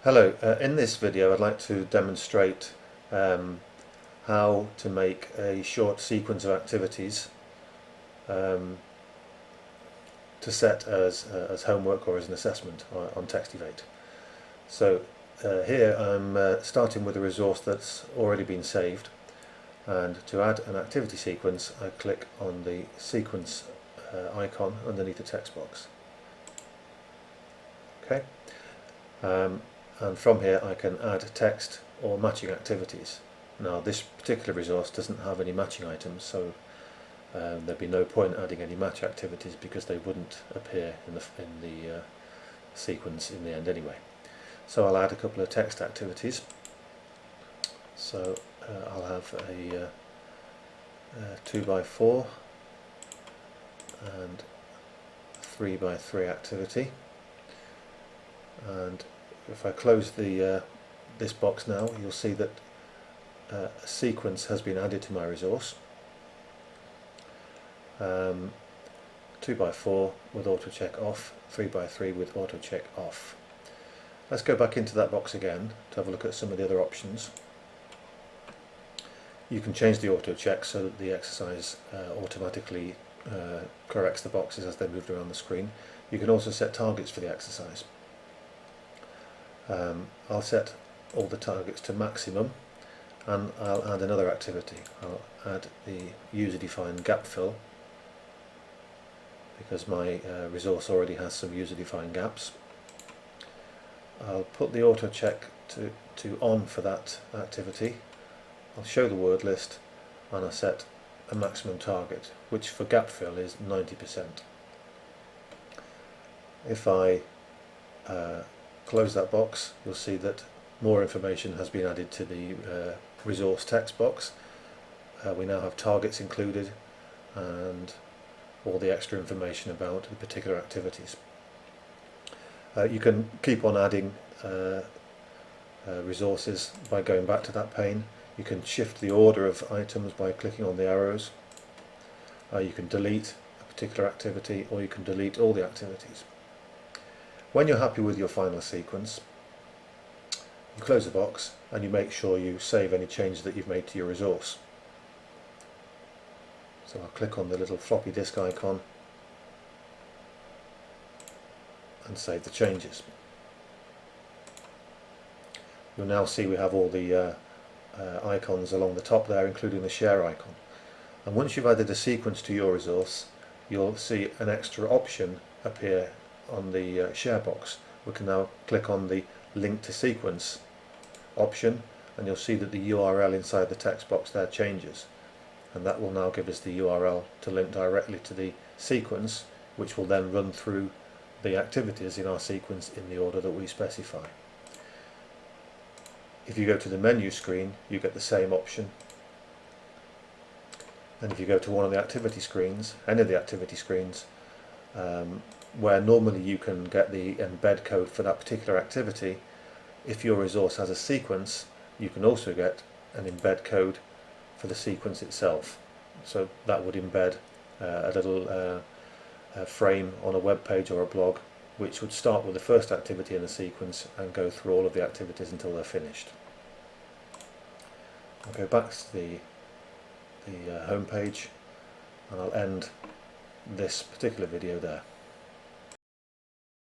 Hello, in this video I'd like to demonstrate how to make a short sequence of activities to set as homework or as an assessment on textivate. So here I'm starting with a resource that's already been saved, and to add an activity sequence I click on the sequence icon underneath the text box. Okay. And from here I can add text or matching activities. Now this particular resource doesn't have any matching items, so there'd be no point adding any match activities because they wouldn't appear in the sequence in the end anyway. So I'll add a couple of text activities. So I'll have a 2x4 and 3x3 activity, and if I close this box now, you'll see that a sequence has been added to my resource. 2x4 with auto check off, 3x3 with auto check off. Let's go back into that box again to have a look at some of the other options. You can change the auto check so that the exercise automatically corrects the boxes as they're moved around the screen. You can also set targets for the exercise. I'll set all the targets to maximum, and I'll add another activity. I'll add the user-defined gap fill because my resource already has some user-defined gaps. I'll put the auto check to on for that activity. I'll show the word list, and I'll set a maximum target, which for gap fill is 90%. If I close that box, you'll see that more information has been added to the resource text box. We now have targets included and all the extra information about the particular activities. You can keep on adding resources by going back to that pane. You can shift the order of items by clicking on the arrows. You can delete a particular activity, or you can delete all the activities. When you're happy with your final sequence, you close the box and you make sure you save any changes that you've made to your resource. So I'll click on the little floppy disk icon and save the changes. You'll now see we have all the icons along the top there, including the share icon. And once you've added a sequence to your resource, you'll see an extra option appear on the share box. We can now click on the link to sequence option, and you'll see that the URL inside the text box there changes, and that will now give us the URL to link directly to the sequence, which will then run through the activities in our sequence in the order that we specify. If you go to the menu screen, you get the same option, and if you go to one of the activity screens, any of the activity screens, where normally you can get the embed code for that particular activity, if your resource has a sequence, you can also get an embed code for the sequence itself. So that would embed a little frame on a web page or a blog, which would start with the first activity in the sequence and go through all of the activities until they're finished. I'll go back to the home page, and I'll end this particular video there.